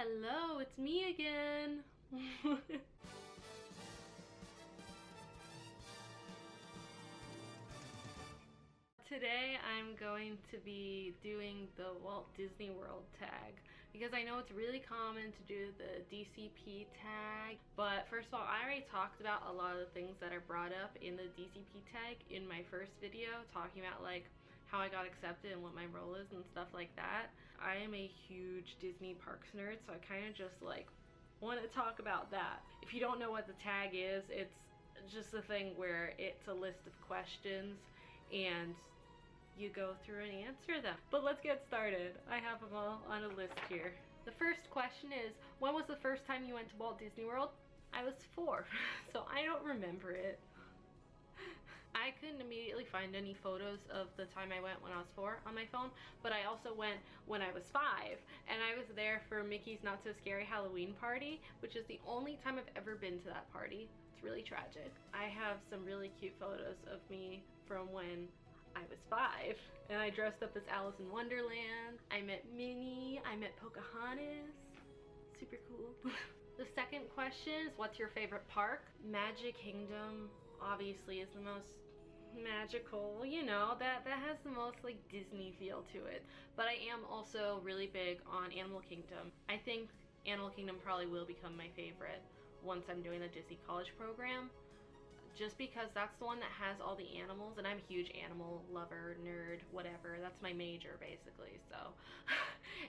Hello, it's me again. Today I'm going to be doing the Walt Disney World tag because I know it's really common to do the DCP tag, but first of all, I already talked about a lot of the things that are brought up in the DCP tag in my first video, talking about like how I got accepted and what my role is and stuff like that. I am a huge Disney parks nerd, so I kind of just like want to talk about that. If you don't know what the tag is, it's just a thing where it's a list of questions and you go through and answer them. But let's get started. I have them all on a list here. The first question is, when was the first time you went to Walt Disney World? I was 4, so I don't remember it. I couldn't immediately find any photos of the time I went when I was 4 on my phone, but I also went when I was 5, and I was there for Mickey's Not So Scary Halloween party, which is the only time I've ever been to that party. It's really tragic. I have some really cute photos of me from when I was 5, and I dressed up as Alice in Wonderland. I met Minnie, I met Pocahontas. Super cool. The second question is, what's your favorite park? Magic Kingdom obviously is the most magical, you know, that has the most like Disney feel to it. But I am also really big on Animal Kingdom. I think Animal Kingdom probably will become my favorite once I'm doing the Disney College program, just because that's the one that has all the animals, and I'm a huge animal lover, nerd, whatever. That's my major basically, so.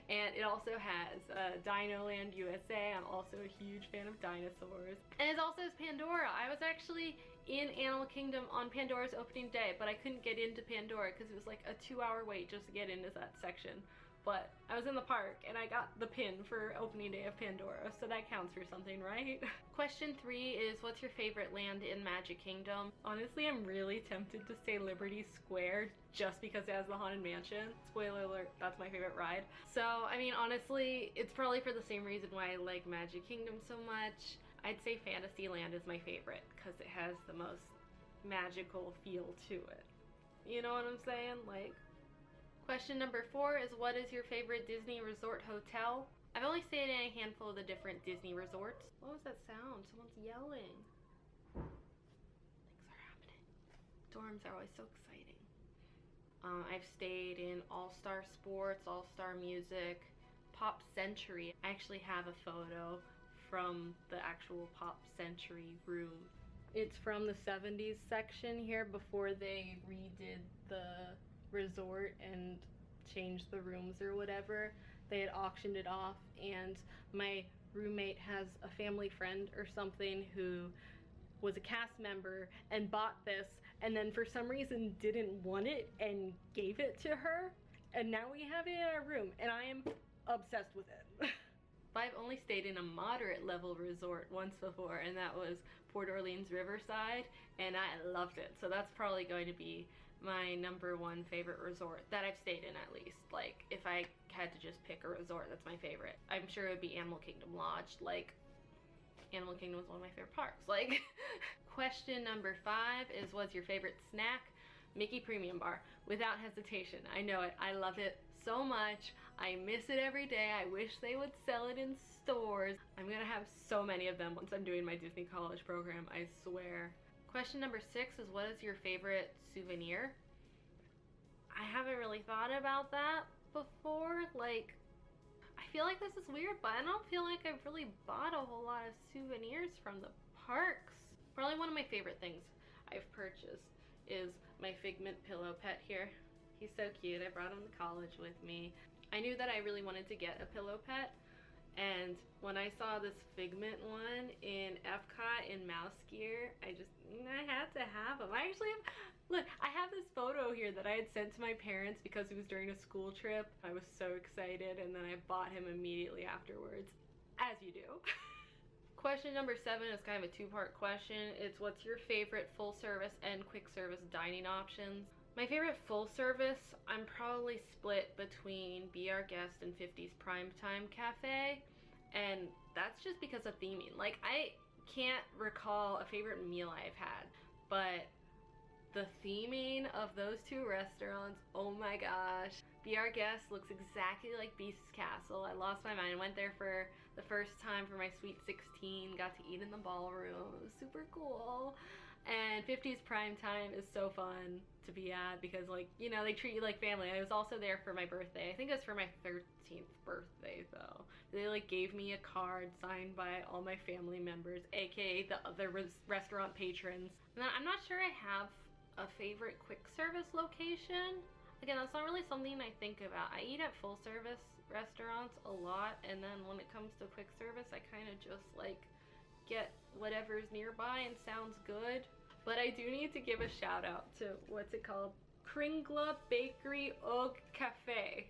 And it also has Dino Land USA. I'm also a huge fan of dinosaurs. And it also has Pandora. I was actually in Animal Kingdom on Pandora's opening day, but I couldn't get into Pandora because it was like a 2-hour wait just to get into that section. But I was in the park and I got the pin for opening day of Pandora, so that counts for something, right? Question 3 is, what's your favorite land in Magic Kingdom? Honestly, I'm really tempted to say Liberty Square just because it has the Haunted Mansion. Spoiler alert, that's my favorite ride. So, I mean, honestly, it's probably for the same reason why I like Magic Kingdom so much. I'd say Fantasyland is my favorite because it has the most magical feel to it. You know what I'm saying? Like, question number 4 is, what is your favorite Disney resort hotel? I've only stayed in a handful of the different Disney resorts. What was that sound? Someone's yelling. Things are happening. Dorms are always so exciting. I've stayed in All-Star Sports, All-Star Music, Pop Century. I actually have a photo from the actual Pop Century room. It's from the 70s section here before they redid the resort and changed the rooms or whatever. They had auctioned it off, and my roommate has a family friend or something who was a cast member and bought this, and then for some reason didn't want it and gave it to her, and now we have it in our room and I am obsessed with it. But I've only stayed in a moderate level resort once before, and that was Port Orleans Riverside, and I loved it. So that's probably going to be my #1 favorite resort that I've stayed in, at least. Like, if I had to just pick a resort that's my favorite, I'm sure it would be Animal Kingdom Lodge. Like, Animal Kingdom is one of my favorite parks. Like, question number 5 is, what's your favorite snack? Mickey Premium Bar, without hesitation. I know it. I love it so much. I miss it every day. I wish they would sell it in stores. I'm gonna have so many of them once I'm doing my Disney College program, I swear. Question number 6 is, what is your favorite souvenir? I haven't really thought about that before. Like, I feel like this is weird, but I don't feel like I've really bought a whole lot of souvenirs from the parks. Probably one of my favorite things I've purchased is my Figment pillow pet here. He's so cute. I brought him to college with me. I knew that I really wanted to get a pillow pet, and when I saw this Figment one in Epcot in Mouse Gear, I had to have him. I actually have, look, I have this photo here that I had sent to my parents because it was during a school trip. I was so excited, and then I bought him immediately afterwards, as you do. Question number 7 is kind of a 2-part question. It's, what's your favorite full service and quick service dining options? My favorite full service, I'm probably split between Be Our Guest and 50's Primetime Cafe, and that's just because of theming. Like, I can't recall a favorite meal I've had, but the theming of those 2 restaurants, oh my gosh. Be Our Guest looks exactly like Beast's Castle. I lost my mind. I went there for first time for my Sweet 16, got to eat in the ballroom. It was super cool. And 50s prime time is so fun to be at because, like, you know, they treat you like family. I was also there for my birthday. I think it was for my 13th birthday, though. They, like, gave me a card signed by all my family members, aka the other restaurant patrons. And I'm not sure I have a favorite quick service location. Again, that's not really something I think about. I eat at full service restaurants a lot, and then when it comes to quick service, I kind of just, like, get whatever's nearby and sounds good. But I do need to give a shout out to, what's it called? Kringla Bakery og Cafe.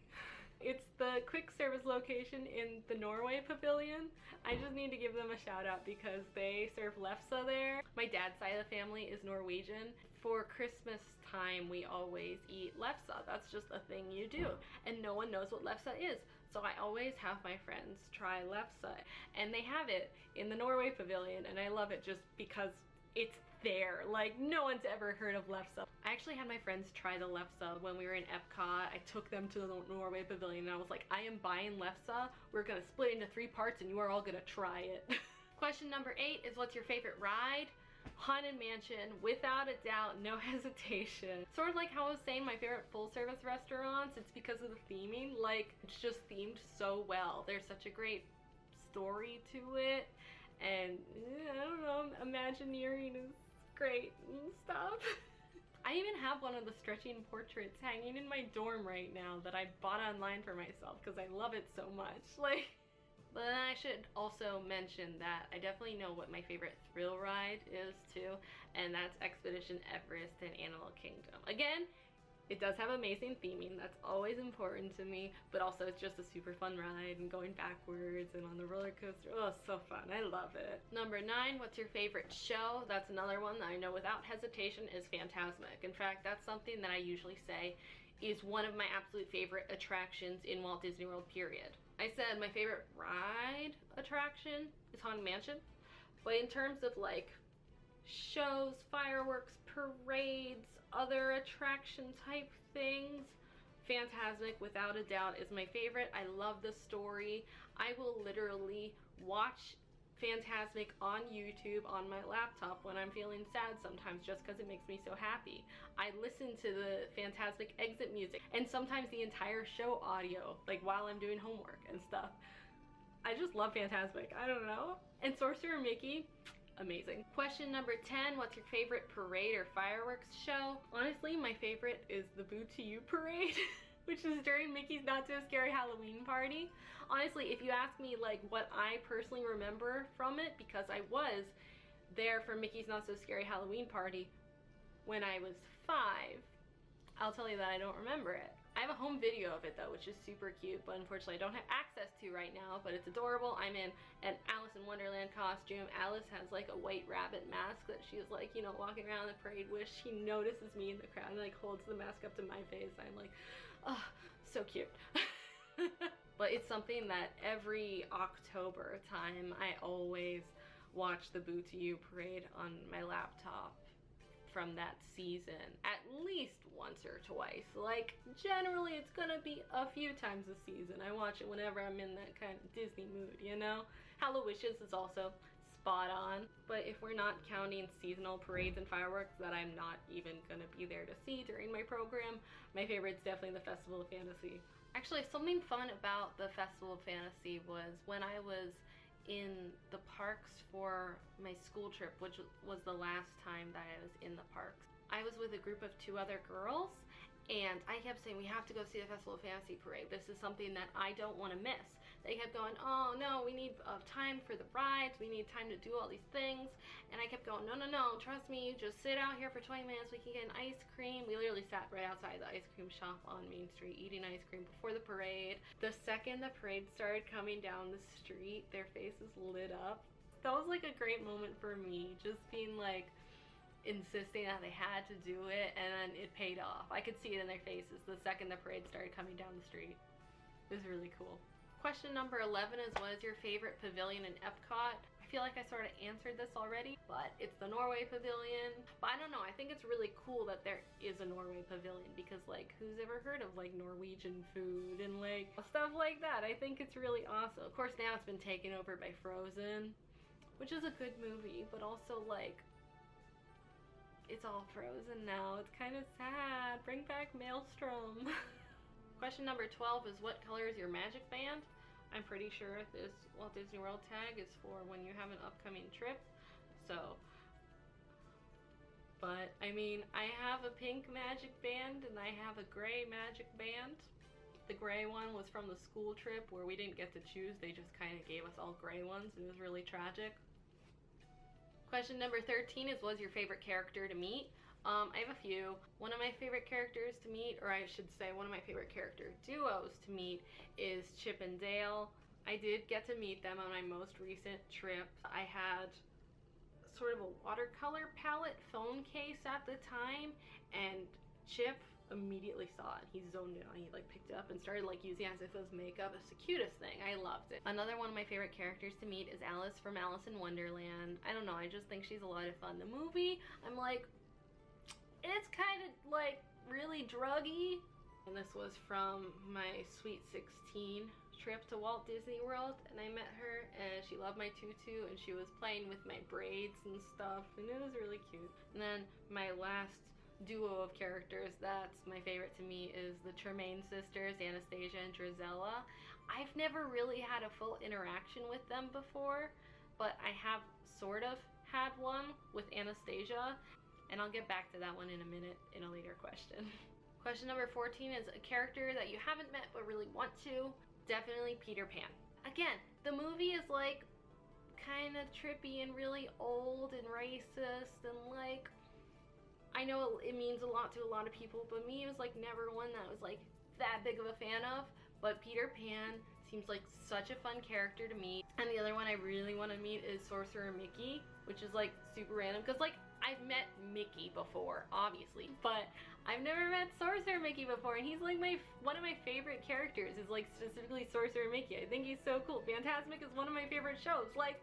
It's the quick service location in the Norway Pavilion. I just need to give them a shout out because they serve lefse there. My dad's side of the family is Norwegian. For Christmas time, we always eat lefse. That's just a thing you do. And no one knows what lefse is. So I always have my friends try lefse. And they have it in the Norway Pavilion. And I love it just because it's there. Like, no one's ever heard of lefse. I actually had my friends try the lefse when we were in Epcot. I took them to the Norway Pavilion and I was like, I am buying lefse. We're gonna split into 3 parts and you are all gonna try it. Question number 8 is, what's your favorite ride? Haunted Mansion, without a doubt, no hesitation. Sort of like how I was saying my favorite full service restaurants, it's because of the theming. Like, it's just themed so well. There's such a great story to it. And I don't know, Imagineering is great and stuff. I even have one of the stretching portraits hanging in my dorm right now that I bought online for myself because I love it so much. Like, but then I should also mention that I definitely know what my favorite thrill ride is too, and that's Expedition Everest and Animal Kingdom. Again, it does have amazing theming, that's always important to me, but also it's just a super fun ride and going backwards and on the roller coaster. Oh, so fun. I love it. Number 9, what's your favorite show? That's another one that I know without hesitation is Fantasmic. In fact, that's something that I usually say is one of my absolute favorite attractions in Walt Disney World, period. I said my favorite ride attraction is Haunted Mansion, but in terms of like shows, fireworks, parades, other attraction type things, Fantasmic without a doubt is my favorite. I love the story. I will literally watch Fantasmic on YouTube on my laptop when I'm feeling sad sometimes just because it makes me so happy. I listen to the Fantasmic exit music and sometimes the entire show audio, like while I'm doing homework and stuff. I just love Fantasmic. I don't know. And Sorcerer Mickey, amazing. Question number 10, what's your favorite parade or fireworks show? Honestly, my favorite is the Boo to You parade, which is during Mickey's Not So Scary Halloween Party. Honestly, if you ask me like what I personally remember from it, because I was there for Mickey's Not So Scary Halloween Party when I was 5, I'll tell you that I don't remember it. I have a home video of it though, which is super cute, but unfortunately I don't have access to right now, but it's adorable. I'm in an Alice in Wonderland costume. Alice has like a white rabbit mask that she's like, you know, walking around the parade with. She notices me in the crowd and like holds the mask up to my face. I'm like, oh, so cute. But it's something that every October time I always watch the Boo to You parade on my laptop from that season at least once or twice. Like, generally it's gonna be a few times a season. I watch it whenever I'm in that kind of Disney mood, you know? Hallowishes is also spot on, but if we're not counting seasonal parades and fireworks that I'm not even gonna be there to see during my program, my favorite's definitely the Festival of Fantasy. Actually, something fun about the Festival of Fantasy was when I was in the parks for my school trip, which was the last time that I was in the parks. I was with a group of 2 other girls, and I kept saying, we have to go see the Festival of Fantasy parade. This is something that I don't want to miss. They kept going, oh no, we need time for the rides, we need time to do all these things. And I kept going, no, no, no, trust me, just sit out here for 20 minutes, we can get an ice cream. We literally sat right outside the ice cream shop on Main Street eating ice cream before the parade. The second the parade started coming down the street, their faces lit up. That was like a great moment for me, just being like, insisting that they had to do it, and then it paid off. I could see it in their faces the second the parade started coming down the street. It was really cool. Question number 11 is, what is your favorite pavilion in Epcot? My feel like I sort of answered this already, but it's the Norway pavilion. But I don't know, I think it's really cool that there is a Norway pavilion, because like, who's ever heard of like Norwegian food and like stuff like that? I think it's really awesome. Of course now it's been taken over by Frozen, which is a good movie, but also like, it's all frozen now. It's kind of sad. Bring back Maelstrom. Question number 12 is, what color is your magic band? I'm pretty sure this Walt Disney World tag is for when you have an upcoming trip. So, but I mean, I have a pink magic band and I have a gray magic band. The gray one was from the school trip where we didn't get to choose. They just kind of gave us all gray ones. It was really tragic. Question number 13 is, what's your favorite character to meet? I have a few. One of my favorite characters to meet, or I should say one of my favorite character duos to meet, is Chip and Dale. I did get to meet them on my most recent trip. I had sort of a watercolor palette phone case at the time, and Chip immediately saw it. He zoned in on it. He like picked it up and started like using it as if it was makeup. It's the cutest thing. I loved it. Another one of my favorite characters to meet is Alice from Alice in Wonderland. I don't know, I just think she's a lot of fun. The movie, I'm like, it's kind of like really druggy. And this was from my Sweet 16 trip to Walt Disney World, and I met her and she loved my tutu and she was playing with my braids and stuff, and it was really cute. And then my last duo of characters that's my favorite to me is the Tremaine sisters, Anastasia and Drizella. I've never really had a full interaction with them before, but I have sort of had one with Anastasia, and I'll get back to that one in a minute in a later question. Question number 14 is, a character that you haven't met but really want to. Definitely Peter Pan. Again, the movie is like kind of trippy and really old and racist, and like, I know it means a lot to a lot of people, but me, it was like never one that I was like that big of a fan of. But Peter Pan seems like such a fun character to meet. And the other one I really want to meet is Sorcerer Mickey, which is like super random, because like, I've met Mickey before, obviously, but I've never met Sorcerer Mickey before, and he's like one of my favorite characters, is like specifically Sorcerer Mickey. I think he's so cool. Fantasmic is one of my favorite shows. Like,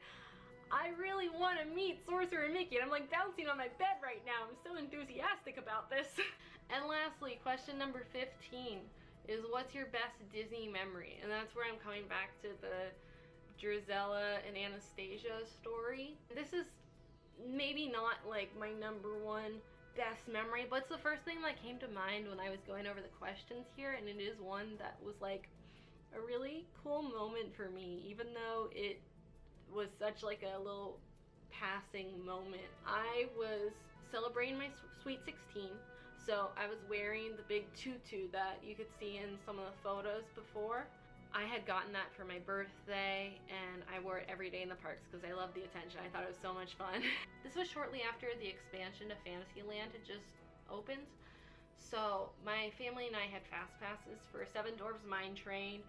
I really want to meet Sorcerer Mickey, and I'm like bouncing on my bed right now. I'm so enthusiastic about this. And lastly, question number 15 is, what's your best Disney memory? And that's where I'm coming back to the Drizella and Anastasia story. This is maybe not like my number one best memory, but it's the first thing that came to mind when I was going over the questions here, and it is one that was like a really cool moment for me, even though it was such like a little passing moment. I was celebrating my Sweet 16, so I was wearing the big tutu that you could see in some of the photos before. I had gotten that for my birthday, and I wore it every day in the parks because I loved the attention. I thought it was so much fun. This was shortly after the expansion to Fantasyland had just opened. So my family and I had fast passes for Seven Dwarfs Mine Train.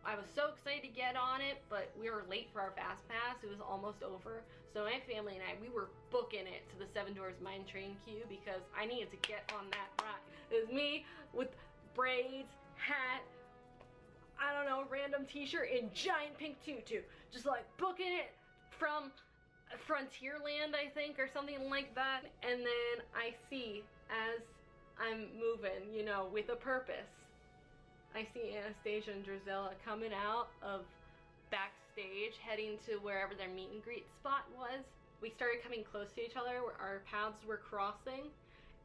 I was so excited to get on it, but we were late for our fast pass. It was almost over. So my family and I, we were booking it to the Seven Dwarfs Mine Train queue because I needed to get on that ride. It was me with braids, hat, I don't know, random t-shirt and giant pink tutu, just like booking it from Frontierland, I think, or something like that. And then I see, as I'm moving, you know, with a purpose, I see Anastasia and Drizella coming out of backstage, heading to wherever their meet and greet spot was. We started coming close to each other, where our paths were crossing,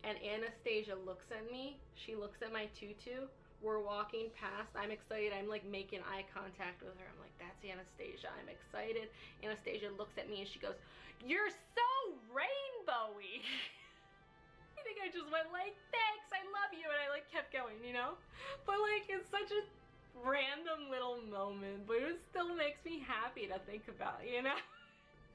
and Anastasia looks at me, she looks at my tutu, we're walking past, I'm excited, I'm like making eye contact with her, I'm like, that's Anastasia, I'm excited. Anastasia looks at me and she goes, "You're so rainbowy." I think I just went like, "Thanks, I love you," and I like kept going, you know? But like, it's such a random little moment, but it still makes me happy to think about, you know?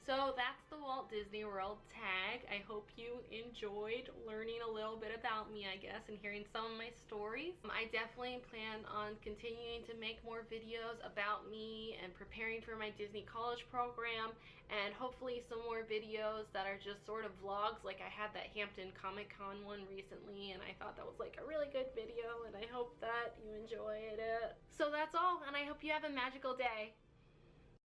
So that's the Walt Disney World tag. I hope you enjoyed learning a little bit about me, I guess, and hearing some of my stories. I definitely plan on continuing to make more videos about me and preparing for my Disney College program, and hopefully some more videos that are just sort of vlogs. Like I had that Hampton Comic Con one recently, and I thought that was like a really good video, and I hope that you enjoyed it. So that's all, and I hope you have a magical day.